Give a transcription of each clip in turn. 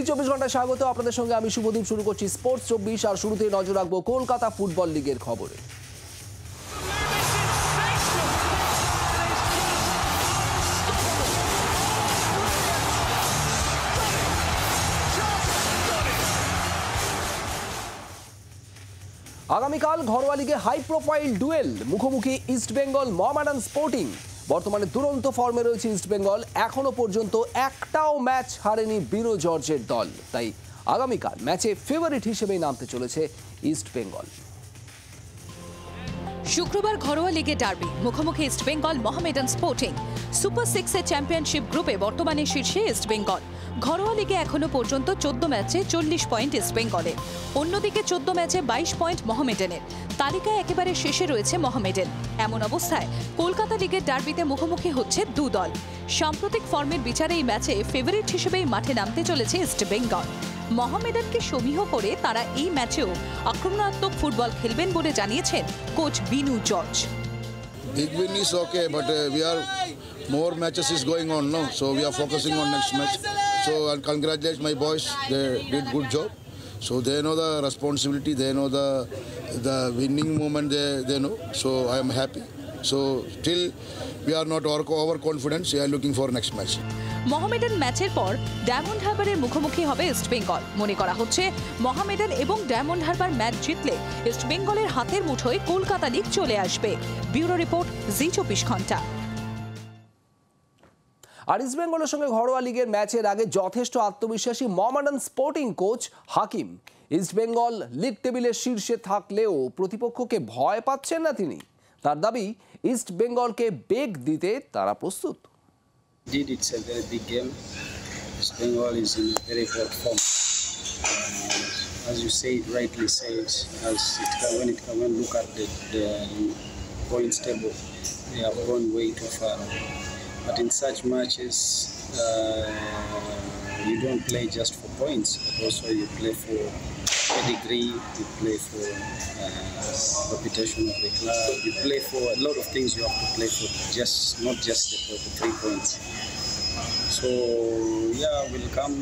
জি24 ঘন্টায় স্বাগত আপনাদের সঙ্গে আমি শুভদীপ। শুরু করছি স্পোর্টস 24 আর শুরুতেই নজর রাখবো কলকাতা ফুটবল লিগের খবরে। আগামীকাল ঘরোয়া লিগে হাই প্রোফাইল ডুয়েল, মুখোমুখি ইস্টবেঙ্গল মোহামেডান স্পোর্টিং। বর্তমানে দুরন্ত ফর্মে রয়েছে ইস্টবেঙ্গল, এখনো পর্যন্ত একটাও ম্যাচ হারেনি বিনো জর্জের দল, তাই আগামীকাল ম্যাচে ফেভারিট হিসেবেই নামতে চলেছে ইস্টবেঙ্গল। শুক্রবার ঘরোয়া লিগে ডার্বি, মুখোমুখি East Bengal Mohammedan sporting. Super 6 championship গ্রুপে বর্তমানে শীর্ষে ইস্টবেঙ্গল। ঘরোয়া লিগে এখনো পর্যন্ত 14 ম্যাচে 40 পয়েন্ট ইস্টবেঙ্গলের, অন্যদিকে 14 ম্যাচে 22 পয়েন্ট মোহামেডানের। তালিকায় একেবারে শেষে রয়েছে মোহামেডান। এমন অবস্থায় কলকাতা লিগের ডার্বিতে মুখোমুখি হচ্ছে দু দল। সাম্প্রতিক ফর্মের বিচারে এই ম্যাচে ফেভারিট হিসেবেই মাঠে নামতে চলেছে ইস্টবেঙ্গল। মোহামেডানকে সমীহ করে তারা এই ম্যাচেও আক্রমণাত্মক ফুটবল খেলবেন বলে জানিয়েছেন coach Binu George. Big win is okay, but we are more matches is going on, no? So we are focusing on next match. So I congratulate my boys; they did good job. So they know the responsibility, they know the winning moment. They know. So I am happy. So still we are not overconfident. We are looking for next match. Mohammedan ম্যাচের পর diamond হারবারের মুখোমুখি হবে ইস্টবেঙ্গল। মনে করা হচ্ছে মোহামেডান এবং diamond Harbour match জিতলে ইস্টবেঙ্গলের হাতের মুঠোয় কলকাতা লিগ চলে আসবে। ব্যুরো রিপোর্ট, জি24 ঘন্টা। আর ইস্টবেঙ্গলের সঙ্গে ঘরোয়া লিগের ম্যাচের আগে যথেষ্ট আত্মবিশ্বাসী মোহামেডান স্পোর্টিং কোচ হাকিম। ইস্টবেঙ্গল লিগ টেবিলের শীর্ষে থাকলেও প্রতিপক্ষকে ভয় পাচ্ছেন না তিনি। তার দাবি, ইস্টবেঙ্গলকে বেগ দিতে তারা প্রস্তুত। Indeed, it's a very big game. East Bengal is in a very hot form. As you say, rightly said, when look at the points table, they have gone way too far. But in such matches, you don't play just for points, but also you play for pedigree, you play for reputation of the club, you play for a lot of things you have to play for, not just the 3 points. So yeah, we'll come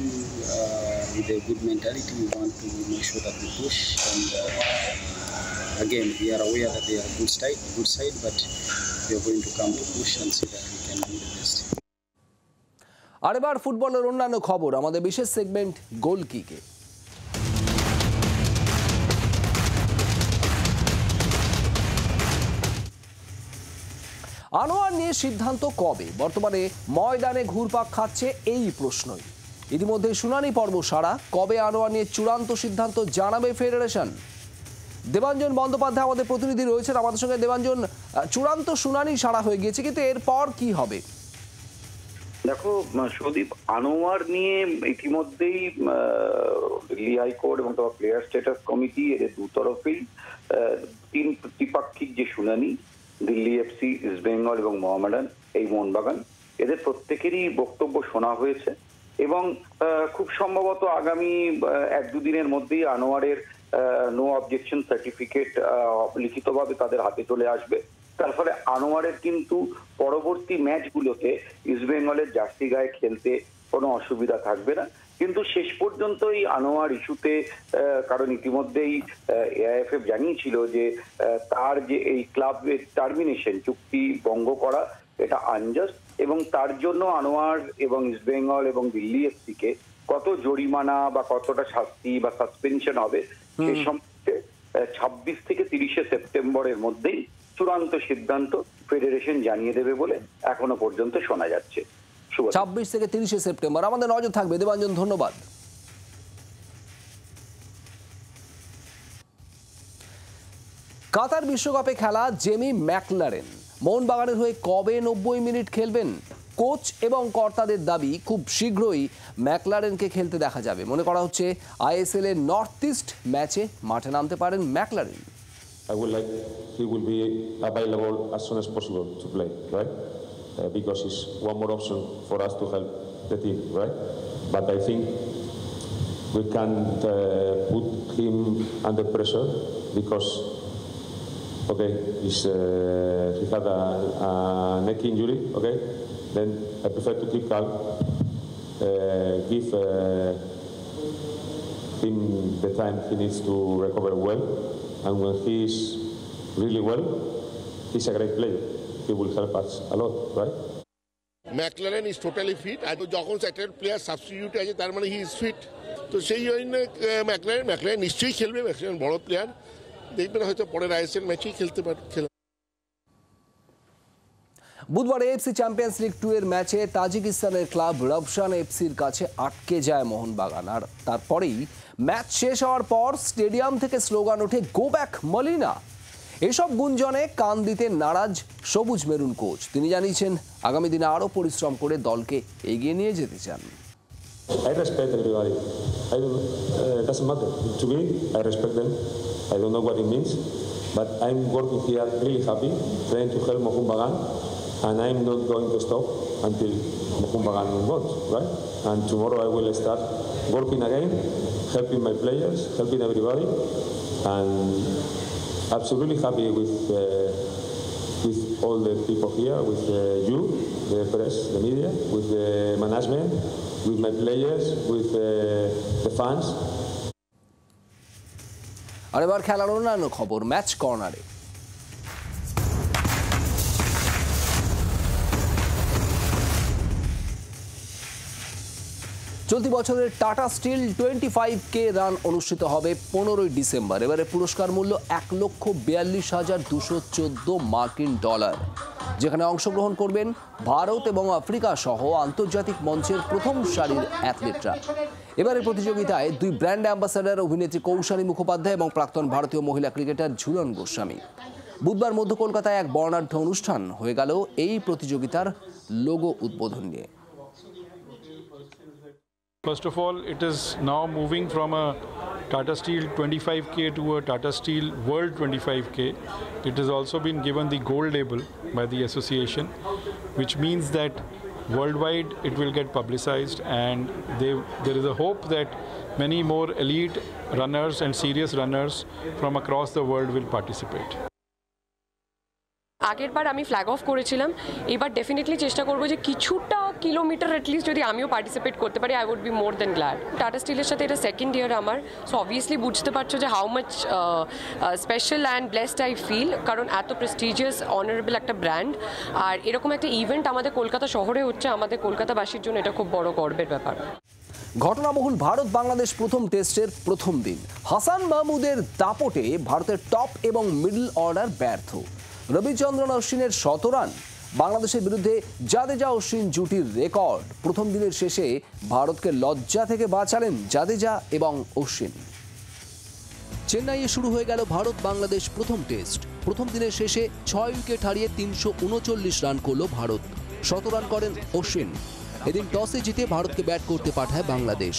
with a good mentality. We want to make sure that we push, and again we are aware that they are a good side, but we are going to come to push and see that we can do the best. আর এবার ফুটবলের অন্যান্য খবর, আমাদের বিশেষ segment গোল কিকে। আনোয়ার নিয়ে সিদ্ধান্ত কবে? বর্তমানে ময়দানে ঘুরপাক খাচ্ছে এই প্রশ্নই। ইতিমধ্যে শুনানি পর্ব সারা, কবে আনোয়ার নিয়ে চূড়ান্ত সিদ্ধান্ত জানাবে ফেডারেশন? দেবাঞ্জন বন্দ্যোপাধ্যায় আমাদের প্রতিনিধি রয়েছেন আমাদের সঙ্গে। দেবাঞ্জন, চূড়ান্ত শুনানি সারা হয়ে গিয়েছে, কিন্তু এরপর কি হবে? দেখো সুদীপ, আনোয়ার নিয়ে ইতিমধ্যেই দিল্লি হাইকোর্ট এবং প্লেয়ার স্ট্যাটাস কমিটি এদের দুতরফেই 3 ত্রিপাক্ষিক যে শুনানি, দিল্লি এফসি, ইস্টবেঙ্গল এবং মোহামেডান, এই মোহনবাগান, এদের প্রত্যেকেরই বক্তব্য শোনা হয়েছে এবং খুব সম্ভবত আগামী 1-2 দিনের মধ্যেই আনোয়ারের নো অবজেকশন সার্টিফিকেট লিখিতভাবে তাদের হাতে চলে আসবে। তার ফলে আনোয়ারের কিন্তু পরবর্তী ম্যাচগুলোতে ইস্টবেঙ্গলের জার্সি গায়ে খেলতে কোনো অসুবিধা থাকবে না। কিন্তু শেষ পর্যন্ত এই আনোয়ার ইস্যুতে, কারণ ইতিমধ্যেই এআইএফএফ জানিয়েছিল যে তার যে এই ক্লাবের টার্মিনেশন চুক্তি ভঙ্গ করা, এটা আনজাস্ট, এবং তার জন্য আনোয়ার এবং ইস্টবেঙ্গল এবং দিল্লি এফসিকে কত জরিমানা বা কতটা শাস্তি বা সাসপেনশন হবে সে সম্পর্কে 26 থেকে 30 সেপ্টেম্বরের মধ্যেই চূড়ান্ত সিদ্ধান্ত ফেডারেশন জানিয়ে দেবে বলে এখনো পর্যন্ত শোনা যাচ্ছে। 26 থেকে 30 সেপ্টেম্বর আমাদের নজর থাকবে। দেবাঞ্জন, ধন্যবাদ। কাতার বিশ্বকাপে খেলা জেমি ম্যাকলারেন মোহনবাগানের হয়ে কবে 90 মিনিট খেলবেন? কোচ এবং কর্তাদের দাবি, খুব শীঘ্রই ম্যাকলারেনকে খেলতে দেখা যাবে। মনে করা হচ্ছে আইএসএল এর নর্থ ইস্ট ম্যাচে মাঠে নামতে পারেন McLaren. I would like he will be available as soon as possible to play, right? Because it's one more option for us to help the team, right? But I think we can't put him under pressure because, okay, he had a neck injury, okay? Then I prefer to keep calm, give him the time he needs to recover well, and when he is really well, he's a great player. He will help us a lot, right? McLaren is totally fit আর যখন একটা player সাবস্টিটিউটে আছে তার মানে he is fit, তো সেই জন্য McLaren নিশ্চয়ই খেলবে। ম্যাকলারেন বড় প্লেয়ার, দেখবেন হয়তো পরের আইএসএল ম্যাচেই খেলতে পারে। বুধবার এএফসি চ্যাম্পিয়ন্স লিগ 2 এর ম্যাচে তাজিকিস্তানের ক্লাব রবশান এফসির কাছে আটকে যায় মোহনবাগান। আর তারপরেই ম্যাচ শেষ হওয়ার পর স্টেডিয়াম থেকে স্লোগান ওঠে গো ব্যাক মলিনা। এসব গুঞ্জনে কান দিতে নারাজ সবুজ মেরুন কোচ। তিনি জানিয়েছেন আগামী দিনে আরও পরিশ্রম করে দলকে এগিয়ে নিয়ে যেতে চান। I respect everybody. Doesn't matter. To me, I respect them. I don't know what it means, but I'm working here really happy, trying to help Mohunbagan, and I'm not going to stop until Mohunbagan wins, right? And tomorrow I will start working again, helping my players, helping everybody, and absolutely happy with all the people here, with you, the press, the media, with the management, with my players, with the fans. আর এবার খেলার অন্যান্য খবর match কর্নারে। চলতি বছরের tata still 25K run অনুষ্ঠিত হবে 15ই December. এবারে পুরস্কার মূল্য $1,42,214 মার্কিন, যেখানে অংশগ্রহণ করবেন ভারত এবং আফ্রিকা সহ আন্তর্জাতিক মঞ্চের প্রথম সারির অ্যাথলিটরা। এবারে প্রতিযোগিতায় 2 ব্র্যান্ড অ্যাম্বাসাডার অভিনেত্রী কৌশানী মুখোপাধ্যায় এবং প্রাক্তন ভারতীয় মহিলা ক্রিকেটার ঝুলন গোস্বামী। বুধবার মধ্য কলকাতায় এক বর্ণাঢ্য অনুষ্ঠান হয়ে গেল এই প্রতিযোগিতার লোগো উদ্বোধন নিয়ে। First of all, it is now moving from a Tata Steel 25K to a Tata Steel World 25K. It has also been given the gold label by the association, which means that worldwide it will get publicized, and there is a hope that many more elite runners and serious runners from across the world will participate. আগের বার আমি flag of করেছিলাম, এবার definitely চেষ্টা করবো যে কিছুটা kilometre at least যদি আমিও পার্টিসিপেট করতে পারি, I would be more than glad. Tata স্টিলের সাথে এটা সেকেন্ড ইয়ার আমার, সো অবভিয়াসলি বুঝতে পারছো যে how much special and blessed I feel, কারণ এত প্রেস্টিজিয়াস অনারেবল একটা ব্র্যান্ড আর এরকম একটা ইভেন্ট আমাদের কলকাতা শহরে হচ্ছে, আমাদের কলকাতাবাসীর জন্য এটা খুব বড় গর্বের ব্যাপার। ঘটনাবহুল ভারত বাংলাদেশ প্রথম টেস্টের প্রথম দিন হাসান মাহমুদের দাপটে ভারতের টপ এবং মিডল অর্ডার ব্যর্থ। রবিচন্দ্রন অশ্বিনের 100 রান, বাংলাদেশের বিরুদ্ধে জাদেজা অশ্বিন জুটির রেকর্ড। প্রথম দিনের শেষে ভারতকে লজ্জা থেকে বাঁচালেন জাদেজা এবং অশ্বিন। চেন্নাইয়ে শুরু হয়ে গেল ভারত বাংলাদেশ প্রথম টেস্ট। প্রথম দিনের শেষে 6 উইকেট হারিয়ে 339 রান করল ভারত। 100 রান করেন অশ্বিন। এদিন টসে জিতে ভারতকে ব্যাট করতে পাঠায় বাংলাদেশ।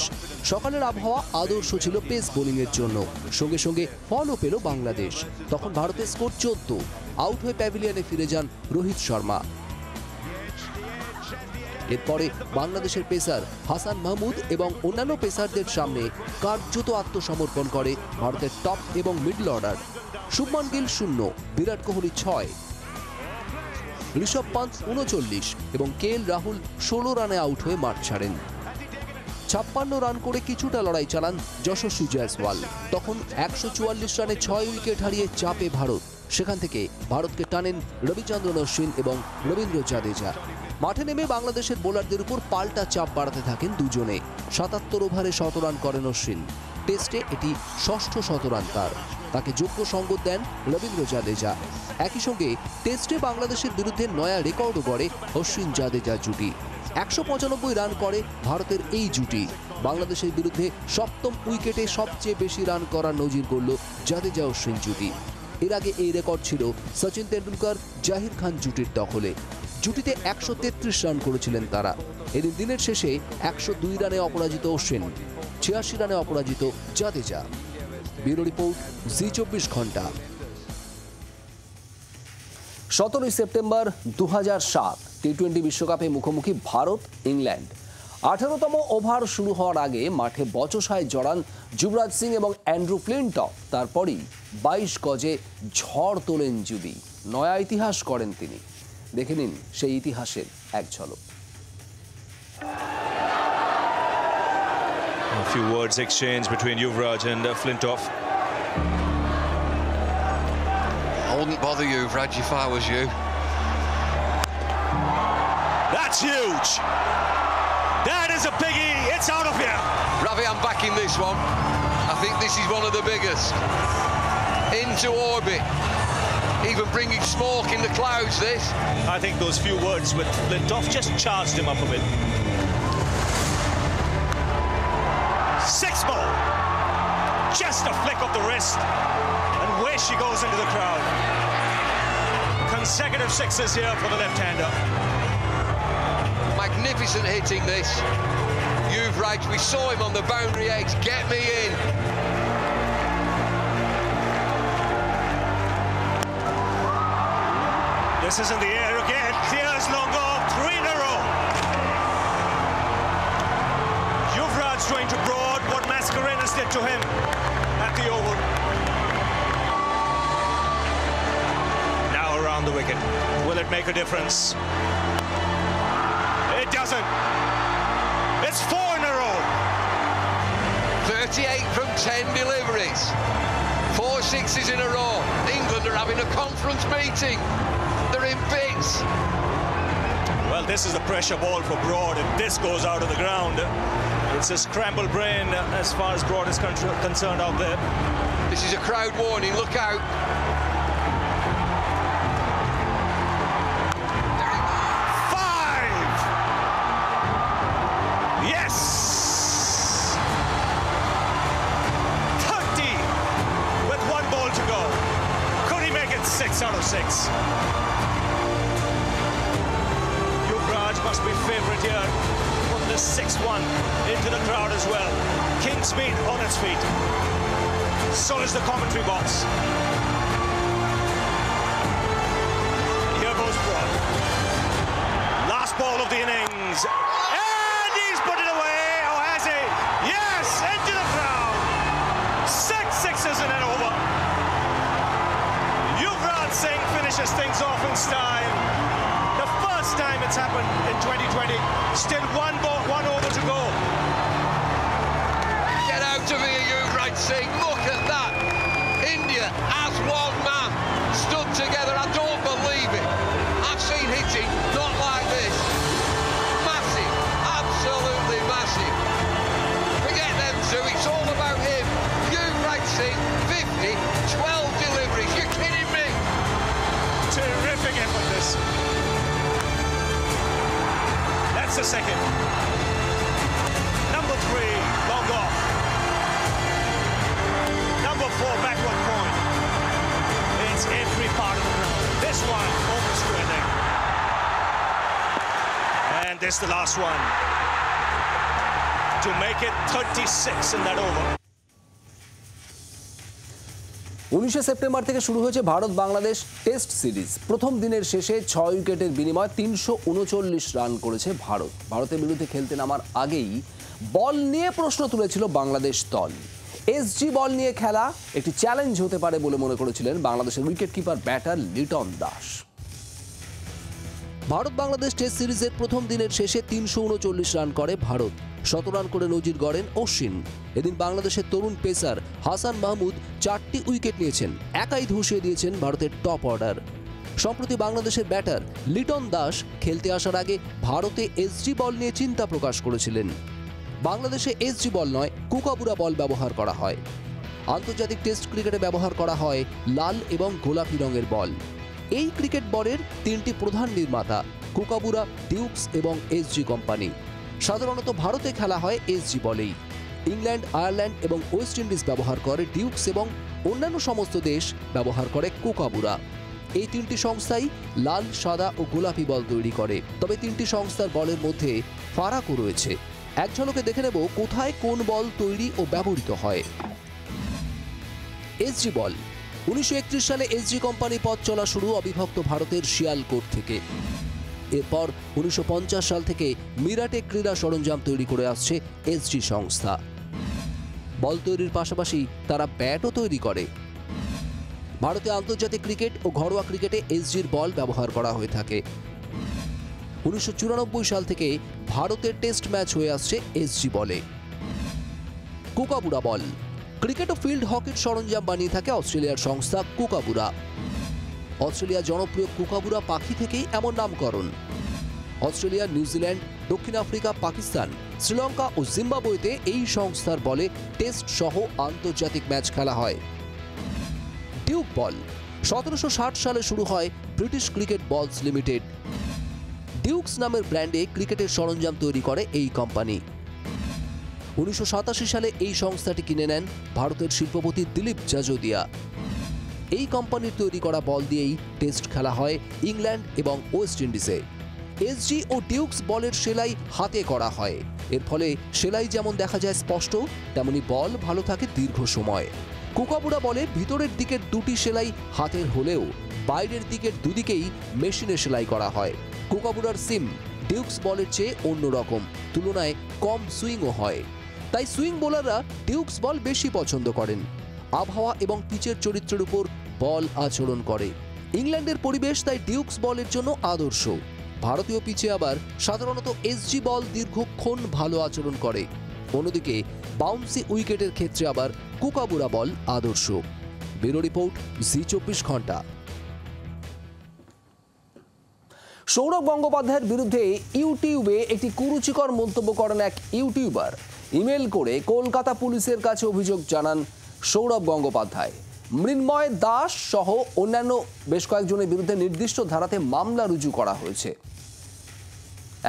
সকালের আবহাওয়া আদর্শ ছিল পেস বোলিংয়ের জন্য, সঙ্গে সঙ্গে ফলও পেল বাংলাদেশ। তখন ভারতের স্কোর 14। আউট হয়ে প্যাভিলিয়নে ফিরে যান রোহিত শর্মা। এরপরে বাংলাদেশের পেসার হাসান মাহমুদ এবং অন্যান্য পেসারদের সামনে কার্যত আত্মসমর্পণ করে ভারতের টপ এবং মিডল অর্ডার। শুভমান গিল 0, বিরাট কোহলি 6, ঋষভ পান্ত 39 এবং কেএল রাহুল 16 রানে আউট হয়ে মাঠ ছাড়েন। 56 রান করে কিছুটা লড়াই চালান যশস্বী জয়সওয়াল। তখন 144 রানে 6 উইকেট হারিয়ে চাপে ভারত। সেখান থেকে ভারতকে টানেন রবিচন্দ্রন অশ্বিন এবং রবীন্দ্র জাদেজা। মাঠে নেমে বাংলাদেশের বোলারদের উপর পাল্টা চাপ বাড়াতে থাকেন দুজনে। 77 ওভারে 100 রান করেন অশ্বিন। টেস্টে এটি ষষ্ঠ 100 রান তার। তাকে যোগ্য সঙ্গ দেন রবীন্দ্র জাদেজা। একই সঙ্গে টেস্টে বাংলাদেশের বিরুদ্ধে নয়া রেকর্ডও গড়ে অশ্বিন জাদেজা জুটি। 195 রান করে ভারতের এই জুটি। বাংলাদেশের বিরুদ্ধে সপ্তম উইকেটে সবচেয়ে বেশি রান করার নজির গড়ল জাদেজা অশ্বিন জুটি। এর আগে এই রেকর্ড ছিল সচিন তেন্ডুলকর জাহির খান জুটির দখলে। জুটিতে 133 রান করেছিলেন তারা। এদিন দিনের শেষে 102 রানে অপরাজিত অশ্বিন, 86 রানে অপরাজিত জাদেজা। ব্যুরো রিপোর্ট, জি24 ঘন্টা। 17 সেপ্টেম্বর 2007 টি-20 বিশ্বকাপে মুখোমুখি ভারত ইংল্যান্ড। 18তম ওভার শুরু হওয়ার আগে মাঠে বচসায় জড়ান যুবরাজ সিং এবং অ্যান্ড্রু ফ্লিনটফ। তারপরই 22 গজে ঝড় তোলেন যুবি। নয়া ইতিহাস করেন তিনি। দেখে নিন সেই ইতিহাসের এক ঝলক। A few words exchanged between Yuvraj and Flintoff. I wouldn't bother Yuvraj if I was you. That's huge. That is a biggie. It's out of here. Ravi, I'm backing this one. I think this is one of the biggest. Into orbit. Even bringing smoke in the clouds, this. I think those few words with Flintoff just charged him up a bit. 6 more. Just a flick of the wrist. And where she goes into the crowd. Consecutive sixes here for the left-hander. Magnificent hitting this. Yuvraj, we saw him on the boundary edge. Get me in. This is in the air again. Here's long off. 3 in a row. Yuvraj trying to Broad what Mascarenas did to him at the Oval. Now around the wicket. Will it make a difference? It doesn't. It's 4 in a row. 38 from 10 deliveries. 4 sixes in a row. England are having a conference meeting. They're in bits. Well, this is the pressure ball for Broad. If this goes out of the ground, it's a scrambled brain as far as Broad is concerned out there. This is a crowd warning. Look out. Yes! 30 with 1 ball to go. Could he make it 6 out of 6? Yuvraj must be favourite here. Put the 6-1 into the crowd as well. Kingsmead on its feet. So is the commentary box. Here goes Broad. Last ball of the innings. Put it away, or has he? Yes, into the crowd. 6 sixes in an over. Yuvraj Singh finishes things off in style. The first time it's happened in 2020. Still 1 ball, 1 over to go. Get out of here, Yuvraj Singh. Look at that. India as one man stood together. I don't believe it. I've seen hitting not like this. Massive. Absolutely massive. Forget them two, it's all about him. Yuvraj Singh, 50, 12 deliveries. You're kidding me? Terrific effort this. That's the second. Number 3, long off. Number 4, backward point. It's every part of the ground. This one, almost winning. And this the last one. To make it 36 in that over. 19 September থেকে শুরু হয়েছে Bharat Bangladesh test series. প্রথম দিনের শেষে 6 উইকেটের বিনিময়ে 339 run করেছে ভারত। ভারতের বিরুদ্ধে খেলতে নামার আগেই বল নিয়ে প্রশ্ন তুলেছিল বাংলাদেশ দল। এসজি বল নিয়ে খেলা একটি চ্যালেঞ্জ হতে পারে বলে মনে করেছিলেন বাংলাদেশের wicketkeeper batter Liton Das. Bharat Bangladesh test সিরিজের প্রথম দিনের শেষে 339 রান করে ভারত। 17 রান করে নজির গড়েন অশ্বিন। এদিন বাংলাদেশের তরুণ পেসার হাসান মাহমুদ 4টি উইকেট নিয়েছেন, একাই ধসিয়ে দিয়েছেন ভারতের টপ অর্ডার। সম্প্রতি বাংলাদেশের ব্যাটার লিটন দাস খেলতে আসার আগে ভারতে এসজি বল নিয়ে চিন্তা প্রকাশ করেছিলেন। বাংলাদেশে এসজি বল নয়, কুকাবুরা বল ব্যবহার করা হয়। আন্তর্জাতিক টেস্ট ক্রিকেটে ব্যবহার করা হয় লাল এবং গোলাপি রঙের বল। এই ক্রিকেট বলের 3টি প্রধান নির্মাতা কুকাবুরা, ডিউকস এবং এসজি কোম্পানি। সাধারণত ভারতে খেলা হয় এসজি বলেই। ইংল্যান্ড, আয়ারল্যান্ড এবং ওয়েস্ট ইন্ডিজ ব্যবহার করে ডিউকস এবং অন্যান্য সমস্ত দেশ ব্যবহার করে কুকাবুরা। এই 3টি সংস্থাই লাল, সাদা ও গোলাপি বল তৈরি করে। তবে 3টি সংস্থার বলের মধ্যে ফারাকও রয়েছে। এক ঝলকে দেখে নেব কোথায় কোন বল তৈরি ও ব্যবহৃত হয়। এসজি বল। 1931 সালে এসজি কোম্পানি পথ চলা শুরু অবিভক্ত ভারতের শিয়ালকোট থেকে। এরপর 1950 সাল থেকে মিরাটে ক্রীড়া সরঞ্জাম তৈরি করে আসছে এসজি সংস্থা। বল তৈরির পাশাপাশি তারা ব্যাটও তৈরি করে। ভারতে আন্তর্জাতিক ক্রিকেট ও ঘরোয়া ক্রিকেটে এসজির বল ব্যবহার করা হয়ে থাকে। 1994 সাল থেকে ভারতের টেস্ট ম্যাচ হয়ে আসছে এসজি বলে। কুকাবুরা বল। ক্রিকেট ও ফিল্ড হকির সরঞ্জাম বানিয়ে থাকে অস্ট্রেলিয়ার সংস্থা কুকাবুরা। অস্ট্রেলিয়ার জনপ্রিয় কুকাবুরা পাখি থেকেই এমন নামকরণ। অস্ট্রেলিয়া, নিউজিল্যান্ড, দক্ষিণ আফ্রিকা, পাকিস্তান, শ্রীলঙ্কা ও জিম্বাবুয়েতে এই সংস্থার বলে টেস্ট সহ আন্তর্জাতিক ম্যাচ খেলা হয়। ডিউক বল 1760 সালে শুরু হয় ব্রিটিশ ক্রিকেট বলস লিমিটেড। ডিউকস নামের ব্র্যান্ডে ক্রিকেটের সরঞ্জাম তৈরি করে এই কোম্পানি। 1987 সালে এই সংস্থাটি কিনে নেন ভারতের শিল্পপতি দিলীপ জাজোদিয়া। এই কোম্পানির তৈরি করা বল দিয়েই টেস্ট খেলা হয় ইংল্যান্ড এবং ওয়েস্ট ইন্ডিজে। এসজি ও ডিউকস বলের সেলাই হাতে করা হয়। এর ফলে সেলাই যেমন দেখা যায় স্পষ্ট, তেমনি বল ভালো থাকে দীর্ঘ সময়। কুকাবুরা বলে ভিতরের দিকের দুটি সেলাই হাতের হলেও বাইরের দিকের দুদিকেই মেশিনে সেলাই করা হয়। কুকাবুরার সিম ডিউকস বলের চেয়ে অন্যরকম, তুলনায় কম সুইংও হয়। তাই সুইং বোলাররা ডিউকস বল বেশি পছন্দ করেন। আবহাওয়া এবং পিচের চরিত্রের উপর বল আচরণ করে। ইংল্যান্ডের পরিবেশ তাই ডিউকস বলের জন্য আদর্শ। ভারতীয় পিচে আবার সাধারণত এসজি বল দীর্ঘক্ষণ ভালো আচরণ করে। অন্যদিকে বাউন্সি উইকেটের ক্ষেত্রে আবার কুকাবুরা বল আদর্শ। ব্যুরো রিপোর্ট, জি24 ঘন্টা। সৌরভ গঙ্গোপাধ্যায়ের বিরুদ্ধে ইউটিউবে একটি কুরুচিকর মন্তব্য করেন এক ইউটিউবার। ইমেল করে কলকাতা পুলিশের কাছে অভিযোগ জানান সৌরভ গঙ্গোপাধ্যায়। মৃন্ময় দাস সহ অন্যান্য বেশ কয়েকজনের বিরুদ্ধে নির্দিষ্ট ধারাতে মামলা রুজু করা হয়েছে।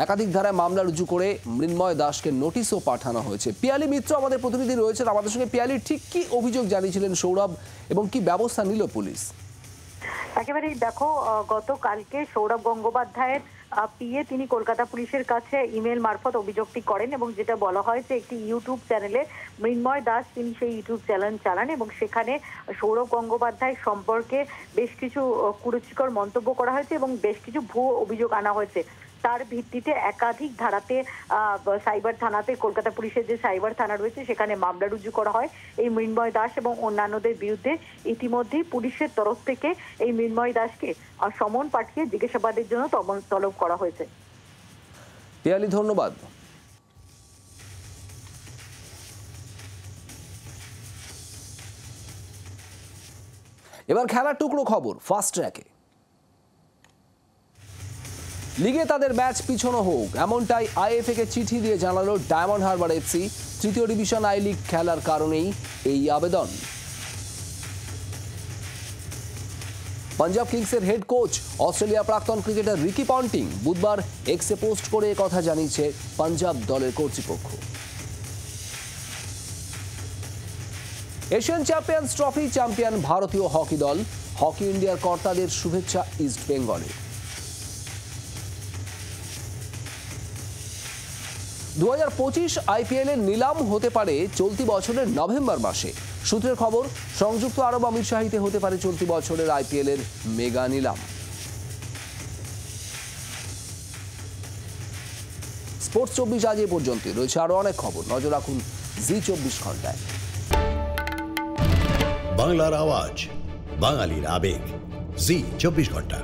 একাধিক ধারায় মামলা রুজু করে মৃন্ময় দাসকে নোটিশও পাঠানো হয়েছে। পিয়ালি মিত্র আমাদের প্রতিনিধি রয়েছেন আমাদের সঙ্গে। পিয়ালি, ঠিক কি অভিযোগ জানিয়েছিলেন সৌরভ এবং কি ব্যবস্থা নিল পুলিশ? একেবারে দেখো, গতকালকে সৌরভ গঙ্গোপাধ্যায়ের পিএ তিনি কলকাতা পুলিশের কাছে ইমেল মারফত অভিযোগটি করেন এবং যেটা বলা হয় যে একটি ইউটিউব চ্যানেলে মৃন্ময় দাস তিনি সেই ইউটিউব চ্যানেল চালান এবং সেখানে সৌরভ গঙ্গোপাধ্যায় সম্পর্কে বেশ কিছু কুরুচিকর মন্তব্য করা হয়েছে এবং বেশ কিছু ভুয়ো অভিযোগ আনা হয়েছে। তার ভিত্তিতে একাধিক ধারাতে সাইবার থানাতে, কলকাতা পুলিশের যে সাইবার থানা রয়েছে সেখানে মামলা রুজু করা হয় এই মৃন্ময় দাস এবং অন্যান্যদের বিরুদ্ধে। ইতিমধ্যেই পুলিশের তরফ থেকে এই মৃন্ময় দাসকে সমন পাঠিয়ে জিজ্ঞাসাবাদের জন্য তলব করা হয়েছে। পিয়ালি, ধন্যবাদ। এবার খেলার টুকরো খবর ফাস্ট ট্র্যাকে। লিগে তাদের ম্যাচ পিছনো হোক, এমনটাই আইএফএ কে চিঠি দিয়ে জানালো ডায়মন্ড হারবার এফসি। তৃতীয় ডিভিশন আই লিগ খেলার কারণেই এই আবেদন। পাঞ্জাব কিংসের হেড কোচ অস্ট্রেলিয়া প্রাক্তন ক্রিকেটার রিকি পন্টিং বুধবার এক্সে পোস্ট করে কথা জানিয়েছে পাঞ্জাব দলের কর্তৃপক্ষ। এশিয়ান চ্যাম্পিয়ন্স ট্রফি চ্যাম্পিয়ন ভারতীয় হকি দল। হকি ইন্ডিয়ার কর্তাদের শুভেচ্ছা ইস্ট বেঙ্গলে। 2025 আইপিএল এর নিলাম হতে পারে চলতি বছরের নভেম্বর মাসে। সূত্রের খবর, সংযুক্ত আরব আমিরশাহিতে হতে পারে চলতি বছরের আইপিএল এর মেগা নিলাম। স্পোর্টস 24 আজ এ পর্যন্ত। রয়েছে আরো অনেক খবর, নজর রাখুন জি24 ঘন্টায়। বাংলার আওয়াজ, বাঙালির আবেগ, জি24 ঘন্টা।